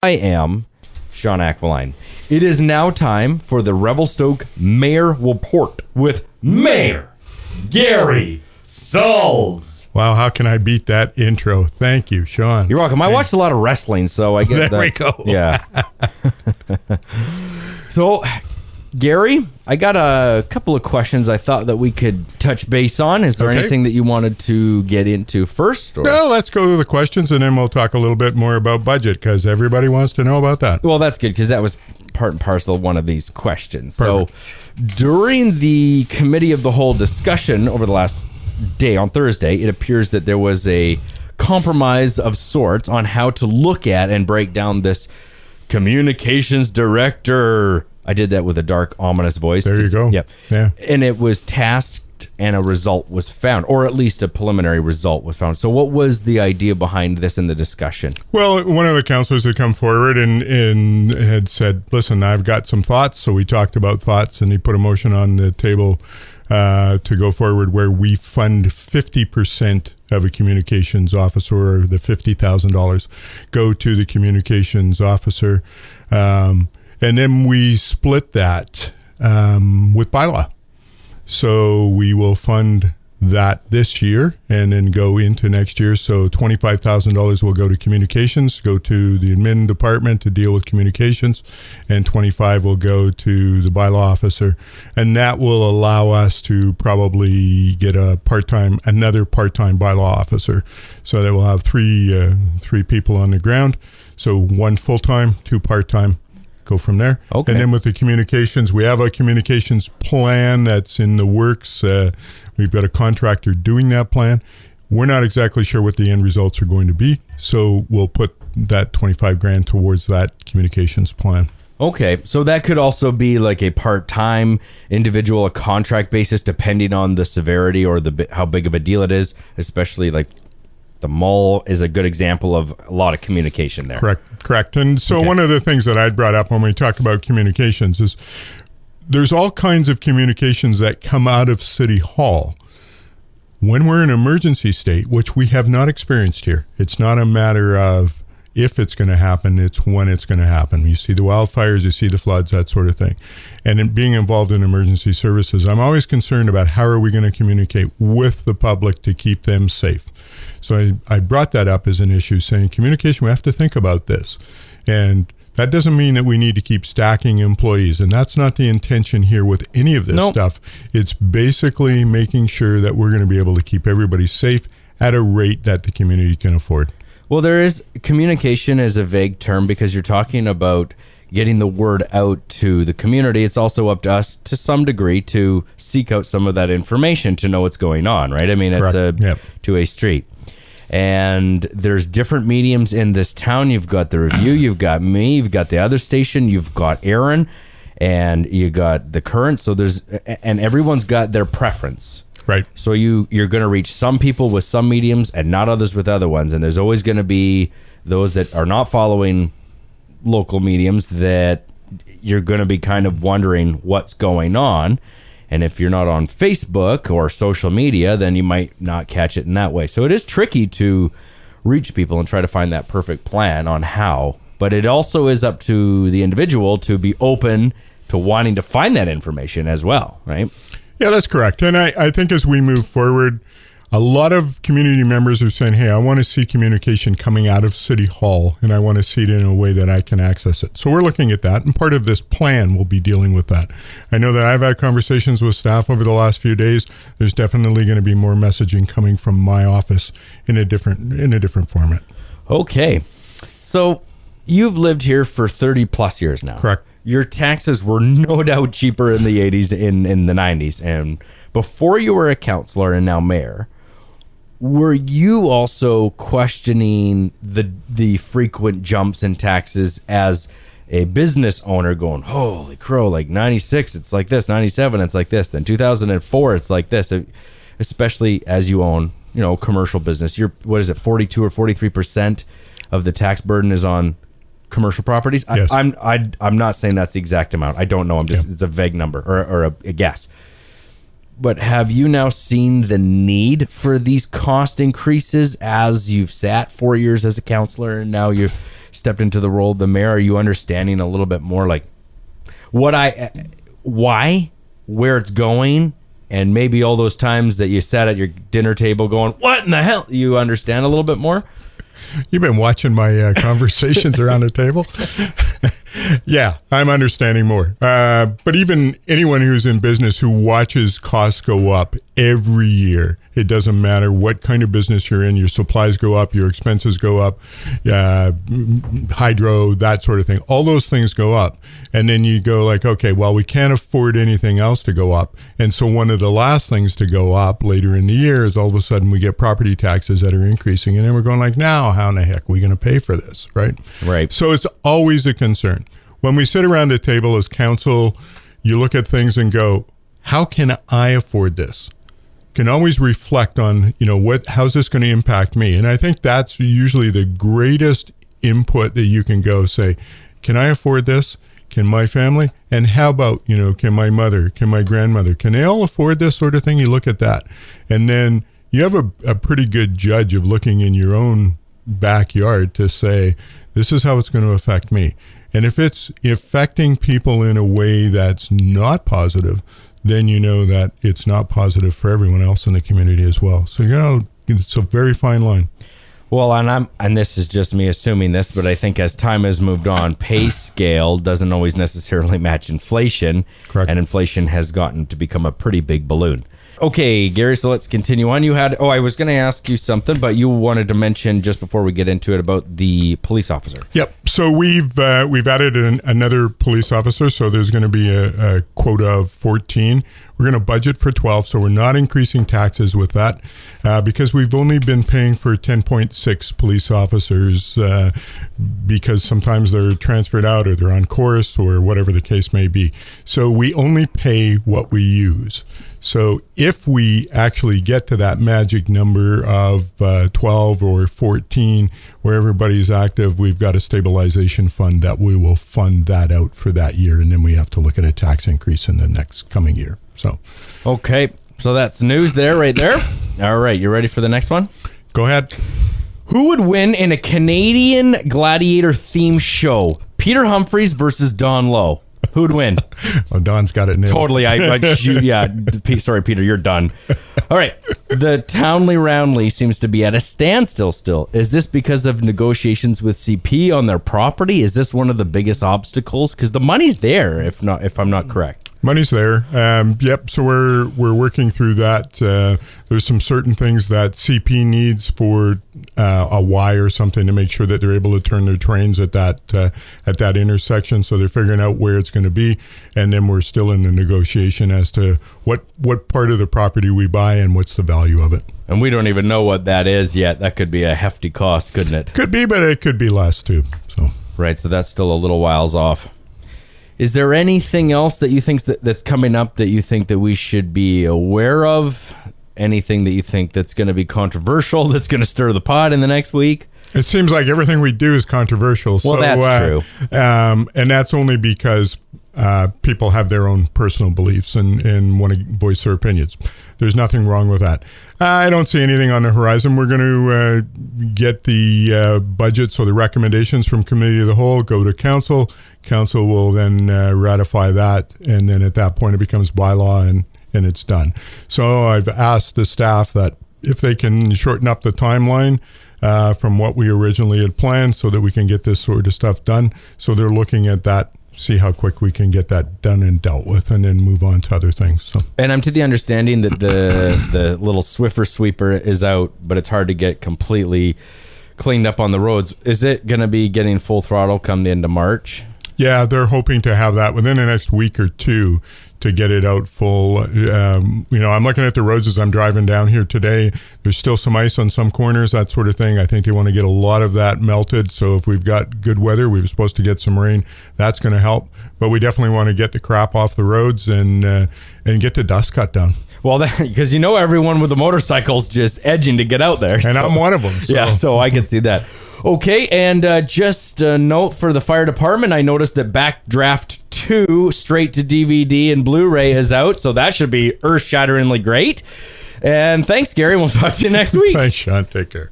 I am Sean Aqualine. It is now time for the Revelstoke Mayor Report with Mayor Gary Sulz. Wow, how can I beat that intro? Thank you, Sean. You're welcome. I watched a lot of wrestling, so I get that. There we go. Yeah. So, Gary, I got a couple of questions I thought that we could touch base on. Is there anything that you wanted to get into first? Or? Well, let's go to the questions, and then we'll talk a little bit more about budget, because everybody wants to know about that. Well, that's good, because that was part and parcel of one of these questions. Perfect. So, during the committee of the whole discussion over the last day on Thursday, it appears that there was a compromise of sorts on how to look at and break down this communications director. I did that with a dark, ominous voice. There you go. Yep. Yeah. And it was tasked and a result was found, or at least a preliminary result was found. So what was the idea behind this in the discussion? Well, one of the councillors had come forward and had said, listen, I've got some thoughts. So we talked about thoughts, and he put a motion on the table to go forward where we fund 50% of a communications officer, or the $50,000 go to the communications officer. And then we split that with bylaw. So we will fund that this year and then go into next year. So $25,000 will go to communications, go to the admin department to deal with communications, and $25,000 will go to the bylaw officer. And that will allow us to probably get another part-time bylaw officer. So that we'll have three people on the ground. So one full-time, two part-time. Go from there. Okay. And then with the communications, we have a communications plan that's in the works. We've got a contractor doing that plan. We're not exactly sure what the end results are going to be, so we'll put that $25,000 towards that communications plan. Okay, so that could also be like a part-time individual, a contract basis, depending on the severity or how big of a deal it is, especially like the mall is a good example of a lot of communication there. Correct. And so One of the things that I brought up when we talk about communications is there's all kinds of communications that come out of City Hall when we're in emergency state, which we have not experienced here. It's not a matter of if it's going to happen, it's when it's going to happen. You see the wildfires, you see the floods, that sort of thing. And in being involved in emergency services, I'm always concerned about how are we going to communicate with the public to keep them safe. So I brought that up as an issue, saying communication, we have to think about this. And that doesn't mean that we need to keep stacking employees. And that's not the intention here with any of this stuff. It's basically making sure that we're going to be able to keep everybody safe at a rate that the community can afford. Well, communication is a vague term because you're talking about getting the word out to the community. It's also up to us to some degree to seek out some of that information to know what's going on, right? I mean, it's a two-way street. And there's different mediums in this town. You've got the Review, you've got me, you've got the other station, you've got Aaron, and you got the Current. So and everyone's got their preference. Right. So you're going to reach some people with some mediums and not others with other ones. And there's always going to be those that are not following local mediums that you're going to be kind of wondering what's going on. And if you're not on Facebook or social media, then you might not catch it in that way. So it is tricky to reach people and try to find that perfect plan on how. But it also is up to the individual to be open to wanting to find that information as well, right? Yeah, that's correct. And I think as we move forward, a lot of community members are saying, hey, I want to see communication coming out of City Hall, and I want to see it in a way that I can access it. So we're looking at that, and part of this plan will be dealing with that. I know that I've had conversations with staff over the last few days. There's definitely going to be more messaging coming from my office in a different format. Okay. So you've lived here for 30 plus years now. Correct. Your taxes were no doubt cheaper in the 80s, in the 90s. And before you were a councillor and now mayor, were you also questioning the frequent jumps in taxes as a business owner, going, holy crow, like 96, it's like this, 97, it's like this, then 2004, it's like this, especially as you own, commercial business. You're, 42 or 43% of the tax burden is on commercial properties? Yes. I'm not saying that's the exact amount. I don't know. It's a vague number or a guess. but have you now seen the need for these cost increases as you've sat 4 years as a counselor and now you've stepped into the role of the mayor? Are you understanding a little bit more like why, where it's going, and maybe all those times that you sat at your dinner table going, what in the hell? You understand a little bit more? You've been watching my conversations around the table. Yeah, I'm understanding more. But even anyone who's in business who watches costs go up every year, it doesn't matter what kind of business you're in, your supplies go up, your expenses go up, hydro, that sort of thing. All those things go up. And then you go like, okay, well, we can't afford anything else to go up. And so one of the last things to go up later in the year is all of a sudden we get property taxes that are increasing. And then we're going like, now, how in the heck are we going to pay for this, right? Right. So it's always a concern. When we sit around the table as council, you look at things and go, how can I afford this? Can always reflect on, how's this going to impact me? And I think that's usually the greatest input that you can go say, can I afford this? Can my family? And how about, can my mother, can my grandmother, can they all afford this sort of thing? You look at that. And then you have a pretty good judge of looking in your own backyard to say, this is how it's going to affect me. And if it's affecting people in a way that's not positive, then you know that it's not positive for everyone else in the community as well. So, it's a very fine line. Well, and this is just me assuming this, but I think as time has moved on, pay scale doesn't always necessarily match inflation. Correct. And inflation has gotten to become a pretty big balloon. Okay, Gary, so let's continue on. I was going to ask you something, but you wanted to mention just before we get into it about the police officer. Yep. So we've added another police officer. So there's going to be a quota of 14. We're going to budget for 12. So we're not increasing taxes with that because we've only been paying for 10.6 police officers because sometimes they're transferred out or they're on course or whatever the case may be. So we only pay what we use. So if we actually get to that magic number of 12 or 14 where everybody's active, we've got a stabilization fund that we will fund that out for that year. And then we have to look at a tax increase in the next coming year. So, okay. So that's news there, right there. All right. You ready for the next one? Go ahead. Who would win in a Canadian Gladiator theme show? Peter Humphreys versus Don Lowe. Who'd win? Oh, Don's got it nailed. Totally. Sorry, Peter, you're done. All right. The Townley Roundley seems to be at a standstill still. Is this because of negotiations with CP on their property? Is this one of the biggest obstacles? Because the money's there, if I'm not correct. Money's there. Yep. So we're working through that. There's some certain things that CP needs for a Y or something to make sure that they're able to turn their trains at that intersection. So they're figuring out where it's going to be, and then we're still in the negotiation as to what part of the property we buy and what's the value of it. And we don't even know what that is yet. That could be a hefty cost, couldn't it? Could be, but it could be less too. So right. So that's still a little whiles off. Is there anything else that you think that's coming up that you think that we should be aware of? Anything that you think that's going to be controversial, that's going to stir the pot in the next week? It seems like everything we do is controversial. Well, that's true. And that's only because people have their own personal beliefs and want to voice their opinions. There's nothing wrong with that. I don't see anything on the horizon. We're going to get the budget, so the recommendations from committee of the whole go to council. Council will then ratify that, and then at that point it becomes bylaw and it's done. So I've asked the staff that if they can shorten up the timeline from what we originally had planned so that we can get this sort of stuff done. So they're looking at that, see how quick we can get that done and dealt with, and then move on to other things. So. And I'm to the understanding that the little Swiffer sweeper is out, but it's hard to get completely cleaned up on the roads. Is it going to be getting full throttle come the end of March? Yeah, they're hoping to have that within the next week or two to get it out full. I'm looking at the roads as I'm driving down here today. There's still some ice on some corners, that sort of thing. I think they want to get a lot of that melted. So if we've got good weather, we were supposed to get some rain. That's going to help. But we definitely want to get the crap off the roads and get the dust cut down. Well, because everyone with the motorcycles just edging to get out there. And I'm one of them. So. Yeah, so I can see that. Okay, and just a note for the fire department, I noticed that Backdraft 2 straight to DVD and Blu-ray is out, so that should be earth-shatteringly great. And thanks, Gary. We'll talk to you next week. Thanks, Sean. Take care.